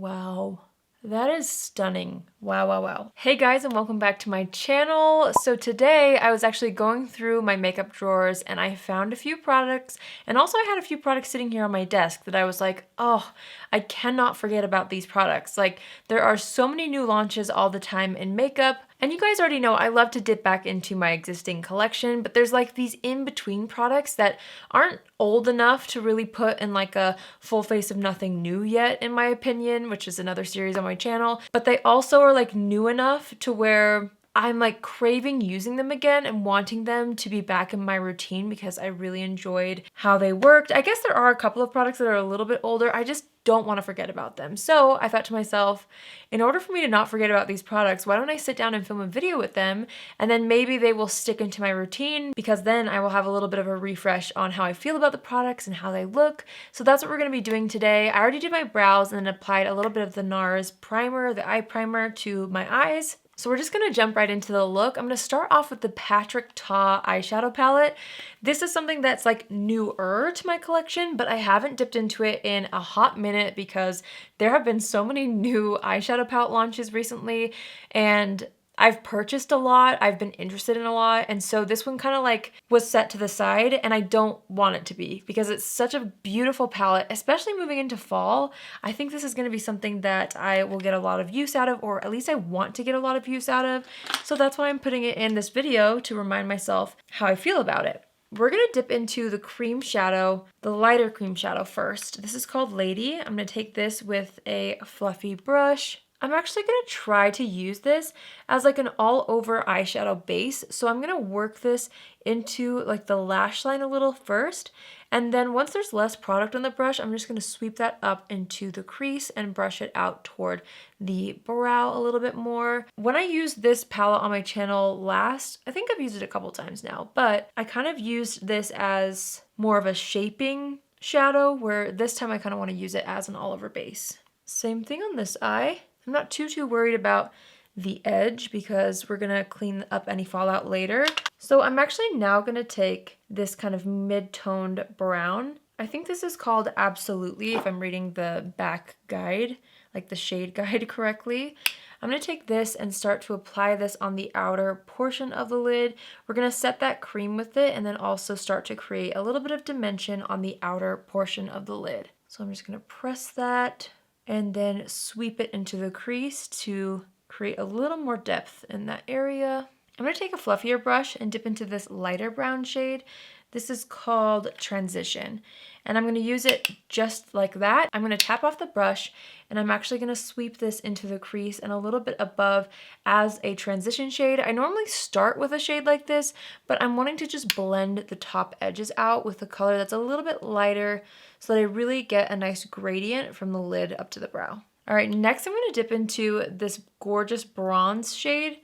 Wow. That is stunning. Wow, wow, wow. Hey guys, and welcome back to my channel. So today I was actually going through my makeup drawers and I found a few products, and also I had a few products sitting here on my desk that I was like, oh, I cannot forget about these products. Like, there are so many new launches all the time in makeup, and you guys already know I love to dip back into my existing collection, but there's like these in-between products that aren't old enough to really put in like a full face of nothing new yet, in my opinion, which is another series on my channel, but they also are like new enough to where I'm like craving using them again and wanting them to be back in my routine because I really enjoyed how they worked. I guess there are a couple of products that are a little bit older. I just don't want to forget about them. So I thought to myself, in order for me to not forget about these products, why don't I sit down and film a video with them, and then maybe they will stick into my routine, because then I will have a little bit of a refresh on how I feel about the products and how they look. So that's what we're going to be doing today. I already did my brows and then applied a little bit of the NARS primer, the eye primer, to my eyes. So we're just gonna jump right into the look. I'm gonna start off with the Patrick Ta eyeshadow palette. This is something that's like newer to my collection, but I haven't dipped into it in a hot minute because there have been so many new eyeshadow palette launches recently, and I've purchased a lot, I've been interested in a lot, and so this one kind of like was set to the side, and I don't want it to be because it's such a beautiful palette, especially moving into fall. I think this is going to be something that I will get a lot of use out of, or at least I want to get a lot of use out of. So that's why I'm putting it in this video, to remind myself how I feel about it. We're going to dip into the cream shadow, the lighter cream shadow first. This is called Lady. I'm going to take this with a fluffy brush. I'm actually going to try to use this as like an all over eyeshadow base. So I'm going to work this into like the lash line a little first. And then once there's less product on the brush, I'm just going to sweep that up into the crease and brush it out toward the brow a little bit more. When I used this palette on my channel last, I think I've used it a couple times now, but I kind of used this as more of a shaping shadow, where this time I kind of want to use it as an all over base. Same thing on this eye. I'm not too worried about the edge because we're gonna clean up any fallout later. So I'm actually now gonna take this kind of mid-toned brown. I think this is called Absolutely, if I'm reading the back guide, like the shade guide correctly. I'm gonna take this and start to apply this on the outer portion of the lid. We're gonna set that cream with it and then also start to create a little bit of dimension on the outer portion of the lid. So I'm just gonna press that and then sweep it into the crease to create a little more depth in that area. I'm going to take a fluffier brush and dip into this lighter brown shade. This is called Transition, and I'm going to use it just like that. I'm going to tap off the brush, and I'm actually going to sweep this into the crease and a little bit above as a transition shade. I normally start with a shade like this, but I'm wanting to just blend the top edges out with a color that's a little bit lighter so that I really get a nice gradient from the lid up to the brow. All right, next I'm going to dip into this gorgeous bronze shade.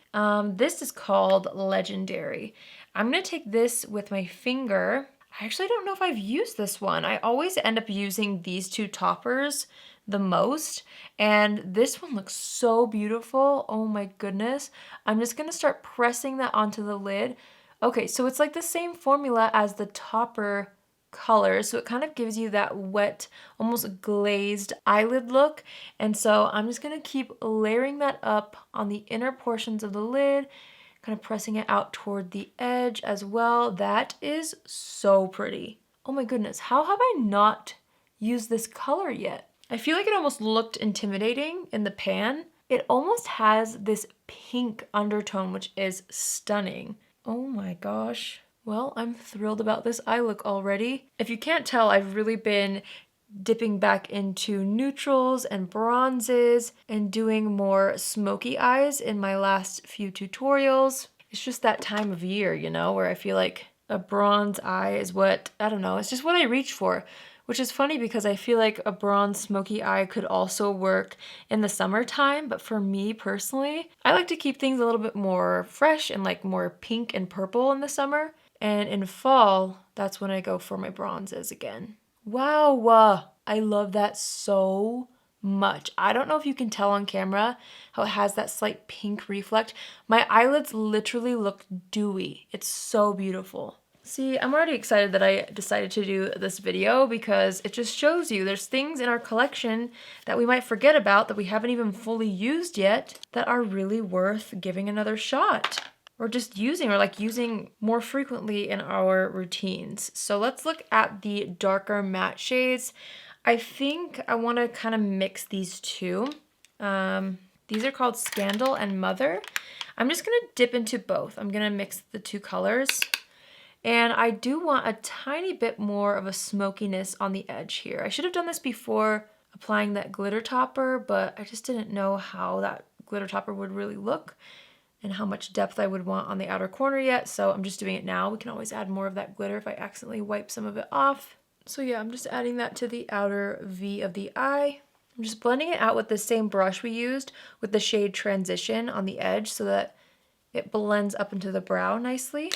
This is called Legendary. I'm going to take this with my finger. I actually don't know if I've used this one. I always end up using these two toppers the most, and this one looks so beautiful. Oh my goodness. I'm just going to start pressing that onto the lid. Okay, so it's like the same formula as the topper color, so it kind of gives you that wet, almost glazed eyelid look. And so I'm just going to keep layering that up on the inner portions of the lid, kind of pressing it out toward the edge as well. That is so pretty. Oh my goodness, how have I not used this color yet? I feel like it almost looked intimidating in the pan. It almost has this pink undertone, which is stunning. Oh my gosh. Well, I'm thrilled about this eye look already. If you can't tell, I've really been dipping back into neutrals and bronzes and doing more smoky eyes in my last few tutorials. It's just that time of year, you know, where I feel like a bronze eye is what, I don't know, it's just what I reach for. Which is funny because I feel like a bronze smoky eye could also work in the summertime, but for me personally, I like to keep things a little bit more fresh and like more pink and purple in the summer. And in fall, that's when I go for my bronzes again. Wow, I love that so much. I don't know if you can tell on camera how it has that slight pink reflect. My eyelids literally look dewy. It's so beautiful. See, I'm already excited that I decided to do this video because it just shows you there's things in our collection that we might forget about that we haven't even fully used yet that are really worth giving another shot or just using or like using more frequently in our routines. So let's look at the darker matte shades. I think I want to kind of mix these two. These are called Scandal and Mother. I'm just going to dip into both. I'm going to mix the two colors. And I do want a tiny bit more of a smokiness on the edge here. I should have done this before applying that glitter topper, but I just didn't know how that glitter topper would really look and how much depth I would want on the outer corner yet, so I'm just doing it now. We can always add more of that glitter if I accidentally wipe some of it off. So yeah, I'm just adding that to the outer V of the eye. I'm just blending it out with the same brush we used with the shade Transition on the edge so that it blends up into the brow nicely.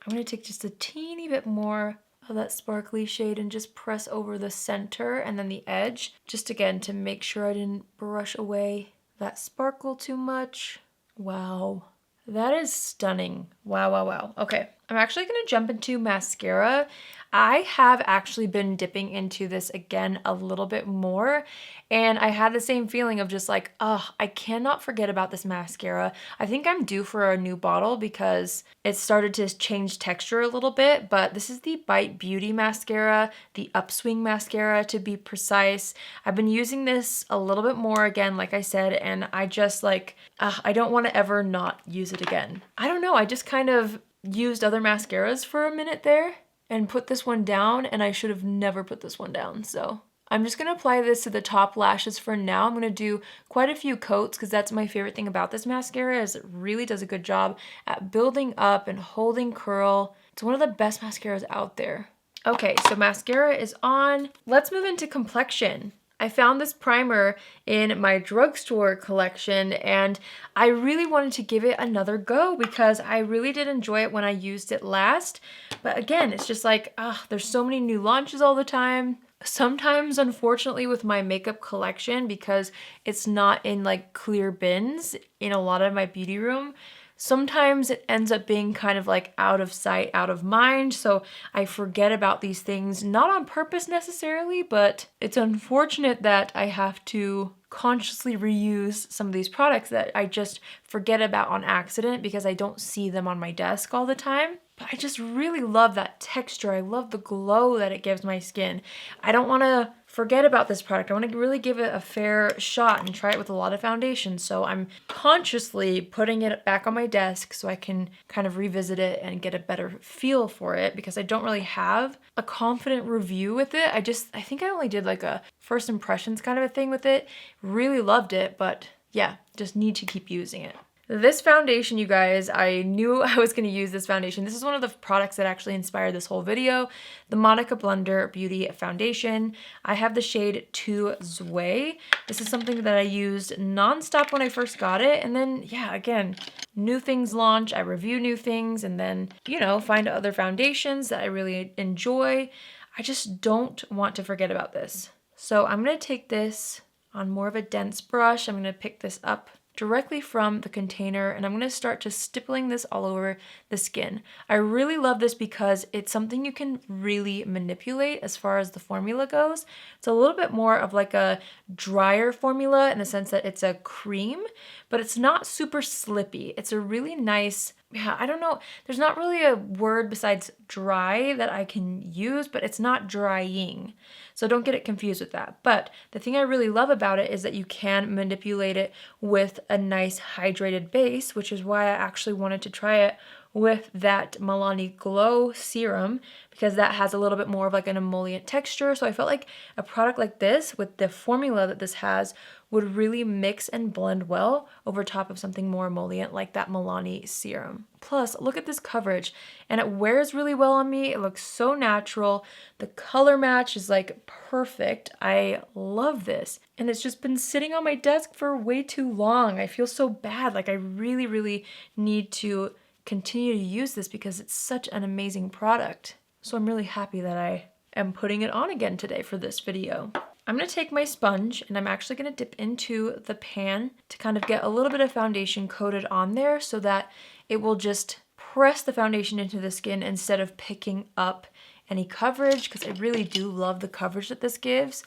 I'm going to take just a teeny bit more of that sparkly shade and just press over the center and then the edge, just again to make sure I didn't brush away that sparkle too much. Wow, that is stunning. Wow, wow, wow. Okay, I'm actually going to jump into mascara. I have actually been dipping into this again a little bit more, and I had the same feeling of just like, oh, I cannot forget about this mascara. I think I'm due for a new bottle because it started to change texture a little bit, but this is the Bite Beauty mascara, the Upswing mascara to be precise. I've been using this a little bit more again, like I said, and I just like, I don't want to ever not use it again. I don't know, I just kind of used other mascaras for a minute there and put this one down, and I should have never put this one down. So I'm just gonna apply this to the top lashes for now. I'm gonna do quite a few coats because that's my favorite thing about this mascara is it really does a good job at building up and holding curl. It's one of the best mascaras out there. Okay, so mascara is on. Let's move into complexion. I found this primer in my drugstore collection and I really wanted to give it another go because I really did enjoy it when I used it last. But again, it's just like, there's so many new launches all the time. Sometimes, unfortunately, with my makeup collection, because it's not in like clear bins in a lot of my beauty room, sometimes it ends up being kind of like out of sight, out of mind. So I forget about these things, not on purpose necessarily, but it's unfortunate that I have to consciously reuse some of these products that I just forget about on accident because I don't see them on my desk all the time. But I just really love that texture. I love the glow that it gives my skin. I don't want to forget about this product. I want to really give it a fair shot and try it with a lot of foundation. So I'm consciously putting it back on my desk so I can kind of revisit it and get a better feel for it because I don't really have a confident review with it. I think I only did like a first impressions kind of a thing with it. Really loved it, but yeah, just need to keep using it. This foundation, you guys, I knew I was going to use this foundation. This is one of the products that actually inspired this whole video, the Monica Blunder Beauty Foundation. I have the shade Tu Zui. This is something that I used nonstop when I first got it. And then, yeah, again, new things launch, I review new things, and then, you know, find other foundations that I really enjoy. I just don't want to forget about this. So I'm going to take this on more of a dense brush. I'm going to pick this up directly from the container and I'm going to start just stippling this all over the skin. I really love this because it's something you can really manipulate as far as the formula goes. It's a little bit more of like a drier formula in the sense that it's a cream, but it's not super slippy. It's a really nice, I don't know, there's not really a word besides dry that I can use, but it's not drying. So don't get it confused with that. But the thing I really love about it is that you can manipulate it with a nice hydrated base, which is why I actually wanted to try it with that Milani Glow Serum because that has a little bit more of like an emollient texture. So I felt like a product like this with the formula that this has would really mix and blend well over top of something more emollient like that Milani Serum. Plus, look at this coverage and it wears really well on me. It looks so natural. The color match is like perfect. I love this. And it's just been sitting on my desk for way too long. I feel so bad. Like I really, really need to continue to use this because it's such an amazing product. So I'm really happy that I am putting it on again today for this video. I'm going to take my sponge and I'm actually going to dip into the pan to kind of get a little bit of foundation coated on there so that it will just press the foundation into the skin instead of picking up any coverage, because I really do love the coverage that this gives.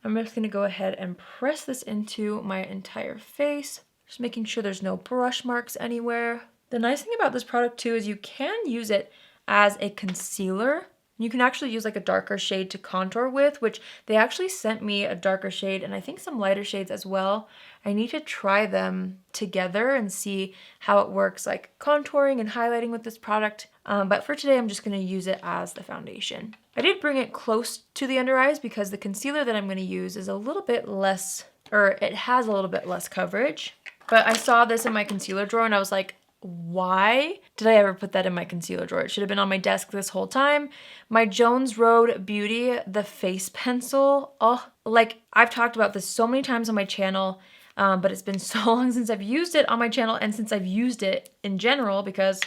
I'm just gonna go ahead and press this into my entire face, just making sure there's no brush marks anywhere. The nice thing about this product too is you can use it as a concealer. You can actually use like a darker shade to contour with, which they actually sent me a darker shade and I think some lighter shades as well. I need to try them together and see how it works, like contouring and highlighting with this product. But for today, I'm just gonna use it as the foundation. I did bring it close to the under eyes because the concealer that I'm gonna use is a little bit less, or it has a little bit less coverage. But I saw this in my concealer drawer and I was like, why did I ever put that in my concealer drawer? It should have been on my desk this whole time. My Jones Road Beauty, the face pencil. Oh, like I've talked about this so many times on my channel, but it's been so long since I've used it on my channel and since I've used it in general because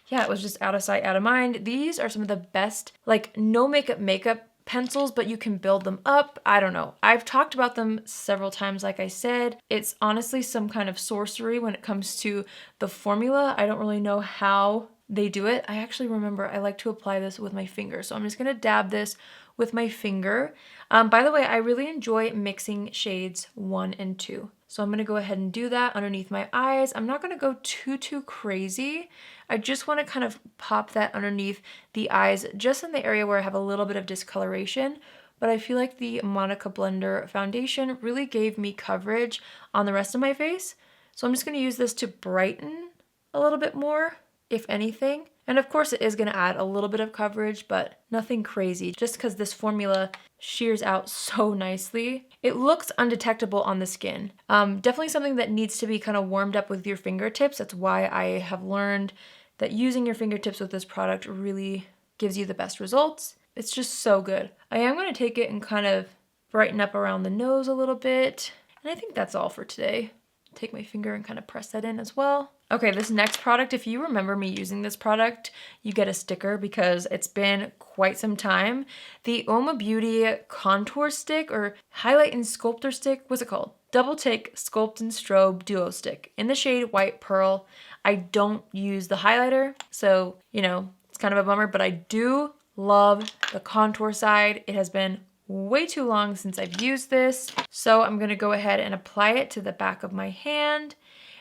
yeah, it was just out of sight, out of mind. These are some of the best, like no makeup pencils, but you can build them up. I don't know. I've talked about them several times, like I said. It's honestly some kind of sorcery when it comes to the formula. I don't really know how they do it. I actually remember I like to apply this with my finger. So I'm just gonna dab this with my finger. By the way, I really enjoy mixing shades 1 and 2. So I'm gonna go ahead and do that underneath my eyes. I'm not gonna go too crazy. I just wanna kind of pop that underneath the eyes, just in the area where I have a little bit of discoloration. But I feel like the Monica Blender foundation really gave me coverage on the rest of my face. So I'm just gonna use this to brighten a little bit more, if anything. And of course it is gonna add a little bit of coverage, but nothing crazy, just because this formula shears out so nicely. It looks undetectable on the skin. Definitely something that needs to be kind of warmed up with your fingertips. That's why I have learned that using your fingertips with this product really gives you the best results. It's just so good. I am gonna take it and kind of brighten up around the nose a little bit. And I think that's all for today. Take my finger and kind of press that in as well. Okay, this next product, if you remember me using this product, you get a sticker because it's been quite some time. The Oma Beauty Contour Stick or Highlight and Sculptor Stick, what's it called? Double Take Sculpt and Strobe Duo Stick in the shade White Pearl. I don't use the highlighter, so, you know, it's kind of a bummer, but I do love the contour side. It has been way too long since I've used this. So I'm gonna go ahead and apply it to the back of my hand.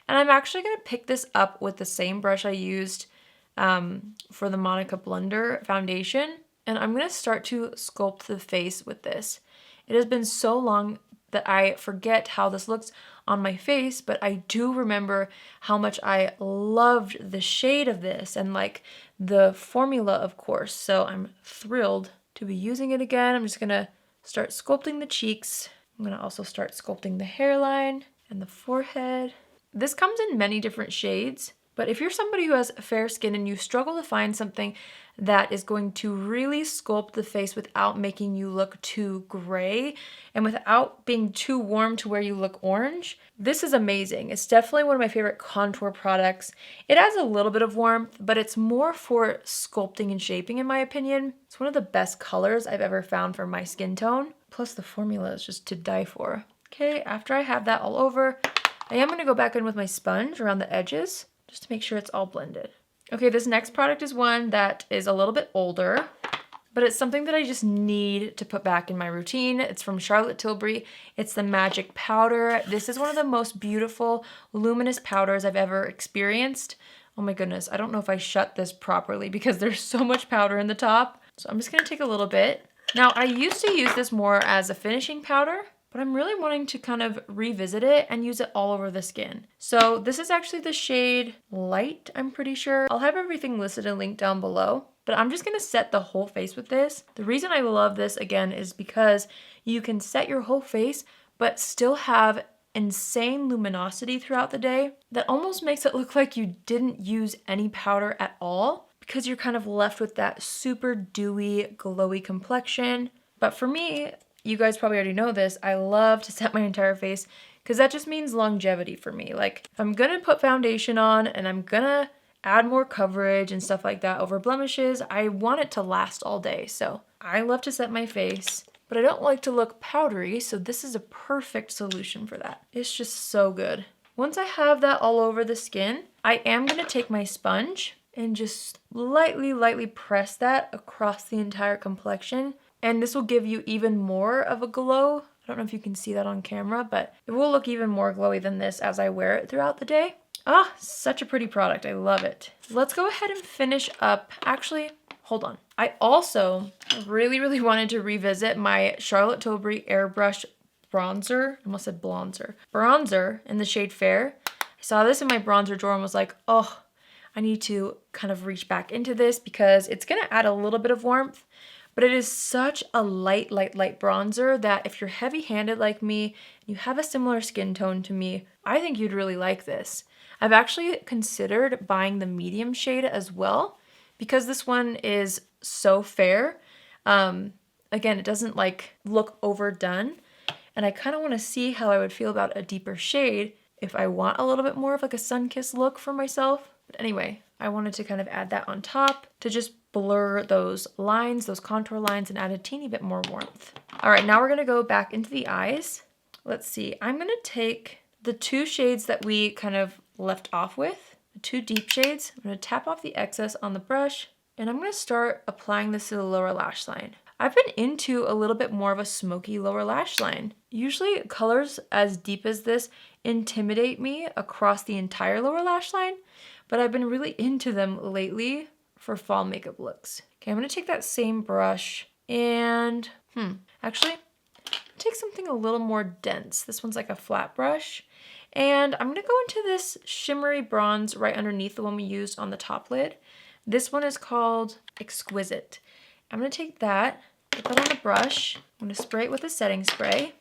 And I'm actually gonna pick this up with the same brush I used for the Monica Blender foundation. And I'm gonna start to sculpt the face with this. It has been so long that I forget how this looks on my face, but I do remember how much I loved the shade of this and like the formula, of course. So I'm thrilled to be using it again. I'm just gonna start sculpting the cheeks. I'm gonna also start sculpting the hairline and the forehead. This comes in many different shades, but if you're somebody who has fair skin and you struggle to find something that is going to really sculpt the face without making you look too gray and without being too warm to where you look orange, this is amazing. It's definitely one of my favorite contour products. It adds a little bit of warmth, but it's more for sculpting and shaping in my opinion. It's one of the best colors I've ever found for my skin tone. Plus the formula is just to die for. Okay, after I have that all over, I am gonna go back in with my sponge around the edges just to make sure it's all blended. Okay, this next product is one that is a little bit older, but it's something that I just need to put back in my routine. It's from Charlotte Tilbury. It's the Magic Powder. This is one of the most beautiful, luminous powders I've ever experienced. Oh my goodness, I don't know if I shut this properly because there's so much powder in the top. So I'm just gonna take a little bit. Now, I used to use this more as a finishing powder, but I'm really wanting to kind of revisit it and use it all over the skin. So this is actually the shade Light, I'm pretty sure. I'll have everything listed and linked down below, but I'm just gonna set the whole face with this. The reason I love this again is because you can set your whole face, but still have insane luminosity throughout the day that almost makes it look like you didn't use any powder at all because you're kind of left with that super dewy, glowy complexion. But for me, you guys probably already know this, I love to set my entire face because that just means longevity for me. Like if I'm gonna put foundation on and I'm gonna add more coverage and stuff like that over blemishes, I want it to last all day. So I love to set my face, but I don't like to look powdery, so this is a perfect solution for that. It's just so good. Once I have that all over the skin, I am gonna take my sponge and just lightly press that across the entire complexion. And this will give you even more of a glow. I don't know if you can see that on camera, but it will look even more glowy than this as I wear it throughout the day. Ah, such a pretty product. I love it. Let's go ahead and finish up. Actually, hold on. I also really wanted to revisit my Charlotte Tilbury Airbrush bronzer. I almost said blonzer. Bronzer in the shade Fair. I saw this in my bronzer drawer and was like, oh, I need to kind of reach back into this because it's gonna add a little bit of warmth, but it is such a light bronzer that if you're heavy-handed like me, you have a similar skin tone to me, I think you'd really like this. I've actually considered buying the medium shade as well because this one is so fair. Again, it doesn't like look overdone, and I kind of want to see how I would feel about a deeper shade if I want a little bit more of like a sun-kissed look for myself. But anyway, I wanted to kind of add that on top to just blur those lines, those contour lines, and add a teeny bit more warmth. All right, now we're gonna go back into the eyes. Let's see, I'm gonna take the two shades that we kind of left off with, the two deep shades. I'm gonna tap off the excess on the brush, and I'm gonna start applying this to the lower lash line. I've been into a little bit more of a smoky lower lash line. Usually colors as deep as this intimidate me across the entire lower lash line, but I've been really into them lately for fall makeup looks. Okay, I'm gonna take that same brush and, actually, take something a little more dense. This one's like a flat brush. And I'm gonna go into this shimmery bronze right underneath the one we used on the top lid. This one is called Exquisite. I'm gonna take that, put that on the brush. I'm gonna spray it with a setting spray.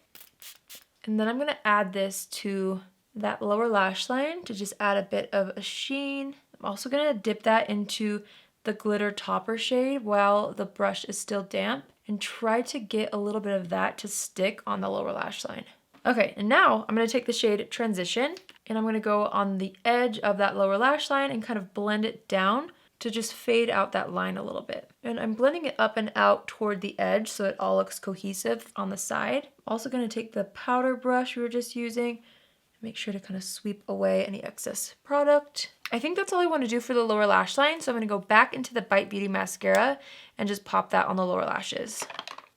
And then I'm gonna add this to that lower lash line to just add a bit of a sheen. I'm also gonna dip that into the glitter topper shade while the brush is still damp and try to get a little bit of that to stick on the lower lash line. Okay, and now I'm gonna take the shade Transition and I'm gonna go on the edge of that lower lash line and kind of blend it down to just fade out that line a little bit. And I'm blending it up and out toward the edge so it all looks cohesive on the side. Also gonna take the powder brush we were just using, make sure to kind of sweep away any excess product. I think that's all I want to do for the lower lash line, so I'm gonna go back into the Bite Beauty mascara and just pop that on the lower lashes.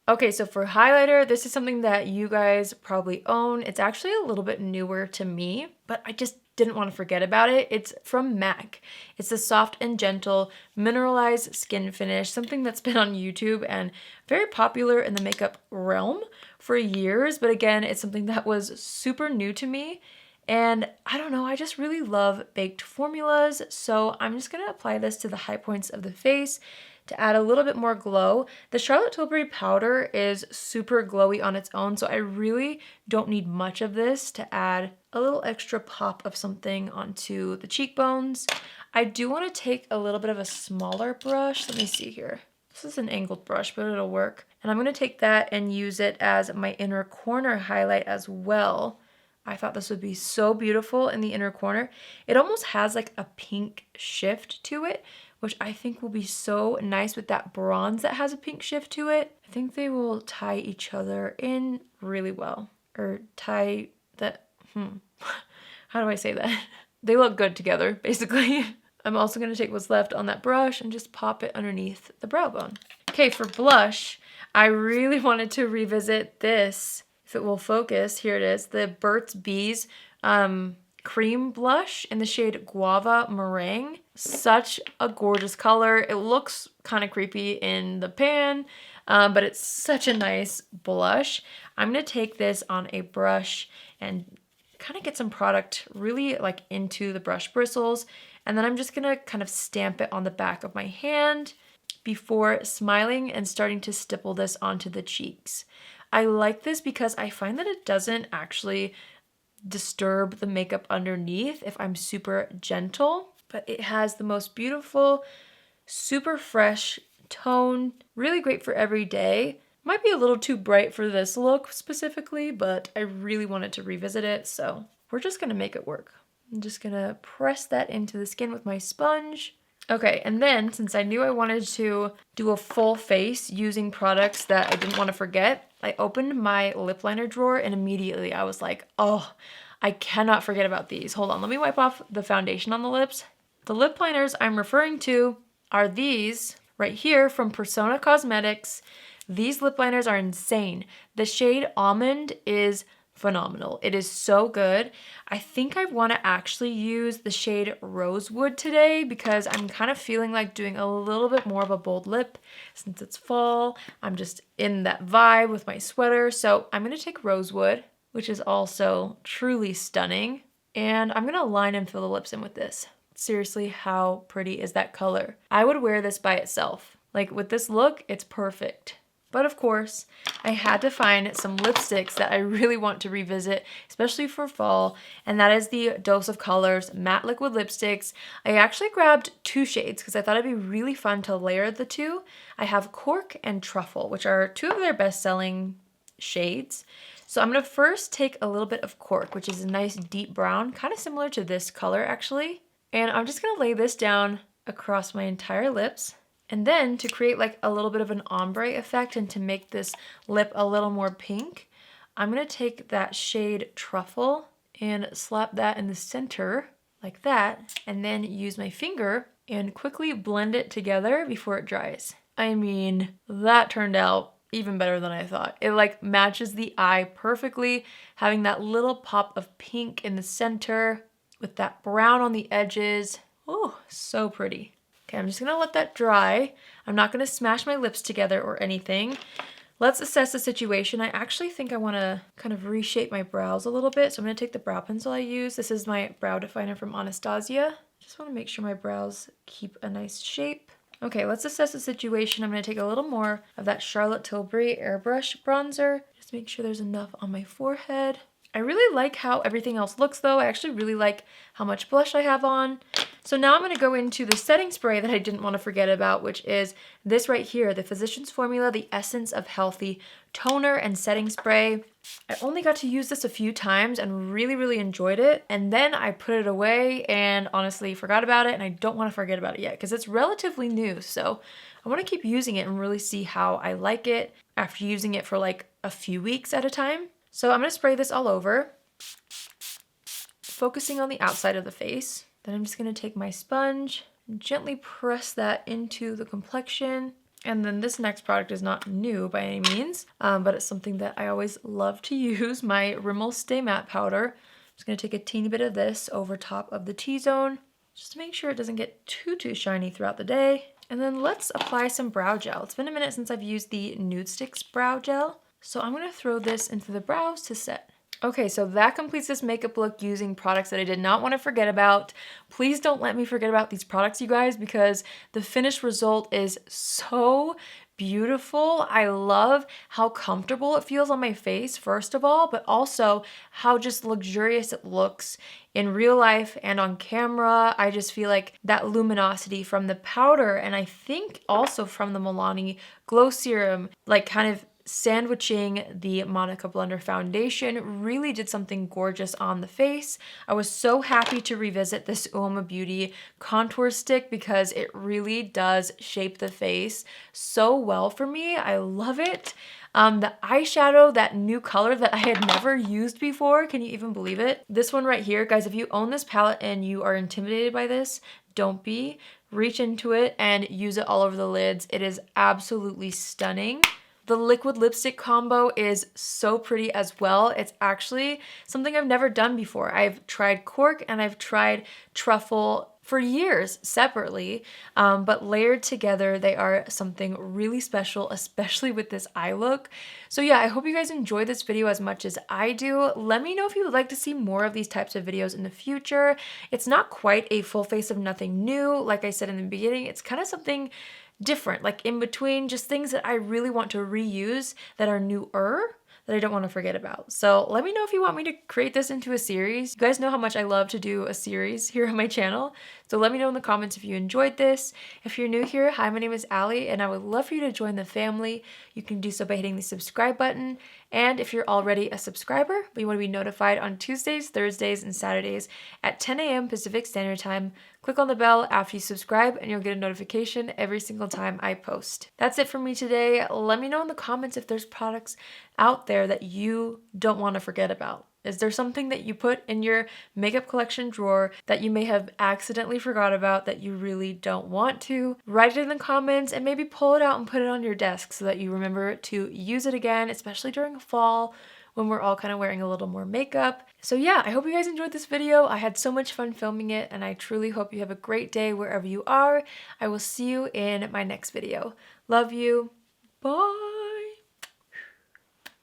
Okay, so for highlighter, this is something that you guys probably own. It's actually a little bit newer to me, but I just didn't want to forget about it. It's from MAC. It's the Soft and Gentle Mineralized Skin Finish, something that's been on YouTube and very popular in the makeup realm for years. But again, it's something that was super new to me. And I don't know, I just really love baked formulas. So I'm just gonna apply this to the high points of the face to add a little bit more glow. The Charlotte Tilbury powder is super glowy on its own, so I really don't need much of this to add a little extra pop of something onto the cheekbones. I do want to take a little bit of a smaller brush. Let me see here. This is an angled brush, but it'll work. And I'm going to take that and use it as my inner corner highlight as well. I thought this would be so beautiful in the inner corner. It almost has like a pink shift to it, which I think will be so nice with that bronze that has a pink shift to it. I think they will tie each other in really well. Or tie that, how do I say that? They look good together, basically. I'm also gonna take what's left on that brush and just pop it underneath the brow bone. Okay, for blush, I really wanted to revisit this. If it will focus, here it is, the Burt's Bees cream blush in the shade Guava Meringue. Such a gorgeous color. It looks kind of creepy in the pan, but it's such a nice blush. I'm gonna take this on a brush and kind of get some product really like into the brush bristles, and then I'm just gonna kind of stamp it on the back of my hand before smiling and starting to stipple this onto the cheeks. I like this because I find that it doesn't actually disturb the makeup underneath if I'm super gentle, but it has the most beautiful, super fresh tone, really great for every day. Might be a little too bright for this look specifically, but I really wanted to revisit it, so we're just gonna make it work. I'm just gonna press that into the skin with my sponge. Okay, and then since I knew I wanted to do a full face using products that I didn't want to forget, I opened my lip liner drawer and immediately I was like, oh, I cannot forget about these. Hold on, let me wipe off the foundation on the lips. The lip liners I'm referring to are these right here from Persona Cosmetics. These lip liners are insane. The shade Almond is phenomenal. It is so good. I think I want to actually use the shade Rosewood today because I'm kind of feeling like doing a little bit more of a bold lip since it's fall. I'm just in that vibe with my sweater. So I'm going to take Rosewood, which is also truly stunning. And I'm going to line and fill the lips in with this. Seriously, how pretty is that color? I would wear this by itself. Like with this look, it's perfect. But of course, I had to find some lipsticks that I really want to revisit, especially for fall, and that is the Dose of Colors Matte Liquid Lipsticks. I actually grabbed 2 shades because I thought it'd be really fun to layer the 2. I have Cork and Truffle, which are 2 of their best-selling shades. So I'm going to first take a little bit of Cork, which is a nice deep brown, kind of similar to this color actually. And I'm just going to lay this down across my entire lips. And then to create like a little bit of an ombre effect and to make this lip a little more pink, I'm going to take that shade Truffle and slap that in the center like that. And then use my finger and quickly blend it together before it dries. I mean, that turned out even better than I thought. It like matches the eye perfectly, having that little pop of pink in the center with that brown on the edges. Oh, so pretty. Okay, I'm just gonna let that dry. I'm not gonna smash my lips together or anything. Let's assess the situation. I actually think I wanna kind of reshape my brows a little bit. So I'm gonna take the brow pencil I use. This is my brow definer from Anastasia. Just wanna make sure my brows keep a nice shape. Okay, let's assess the situation. I'm gonna take a little more of that Charlotte Tilbury Airbrush bronzer. Just make sure there's enough on my forehead. I really like how everything else looks though. I actually really like how much blush I have on. So now I'm going to go into the setting spray that I didn't want to forget about, which is this right here, the Physicians Formula, the Essence of Healthy Toner and Setting Spray. I only got to use this a few times and really enjoyed it. And then I put it away and honestly forgot about it, and I don't want to forget about it yet because it's relatively new. So I want to keep using it and really see how I like it after using it for like a few weeks at a time. So I'm going to spray this all over, focusing on the outside of the face. Then I'm just going to take my sponge and gently press that into the complexion. And then this next product is not new by any means, but it's something that I always love to use, my Rimmel Stay Matte Powder. I'm just going to take a teeny bit of this over top of the T-zone, just to make sure it doesn't get too shiny throughout the day. And then let's apply some brow gel. It's been a minute since I've used the Nude Sticks brow gel. So I'm going to throw this into the brows to set. Okay, so that completes this makeup look using products that I did not want to forget about. Please don't let me forget about these products, you guys, because the finished result is so beautiful. I love how comfortable it feels on my face, first of all, but also how just luxurious it looks in real life and on camera. I just feel like that luminosity from the powder, and I think also from the Milani Glow Serum, like kind of sandwiching the Monica Blender foundation really did something gorgeous on the face. I was so happy to revisit this Uoma Beauty contour stick because it really does shape the face so well for me. I love it. The eyeshadow, that new color that I had never used before, can you even believe it? This one right here, guys, if you own this palette and you are intimidated by this, don't be. Reach into it and use it all over the lids. It is absolutely stunning. The liquid lipstick combo is so pretty as well. It's actually something I've never done before. I've tried Cork and I've tried Truffle for years separately, but layered together, they are something really special, especially with this eye look. So yeah, I hope you guys enjoyed this video as much as I do. Let me know if you would like to see more of these types of videos in the future. It's not quite a full face of nothing new. Like I said in the beginning, it's kind of something different, like in between, just things that I really want to reuse that are newer that I don't want to forget about. So let me know if you want me to create this into a series. You guys know how much I love to do a series here on my channel. So let me know in the comments if you enjoyed this. If you're new here, hi, my name is Allie, and I would love for you to join the family. You can do so by hitting the subscribe button. And if you're already a subscriber, but you want to be notified on Tuesdays, Thursdays, and Saturdays at 10 a.m. Pacific Standard Time, click on the bell after you subscribe and you'll get a notification every single time I post. That's it for me today. Let me know in the comments if there's products out there that you don't want to forget about. Is there something that you put in your makeup collection drawer that you may have accidentally forgot about that you really don't want to? Write it in the comments and maybe pull it out and put it on your desk so that you remember to use it again, especially during fall when we're all kind of wearing a little more makeup. So yeah, I hope you guys enjoyed this video. I had so much fun filming it, and I truly hope you have a great day wherever you are. I will see you in my next video. Love you. Bye.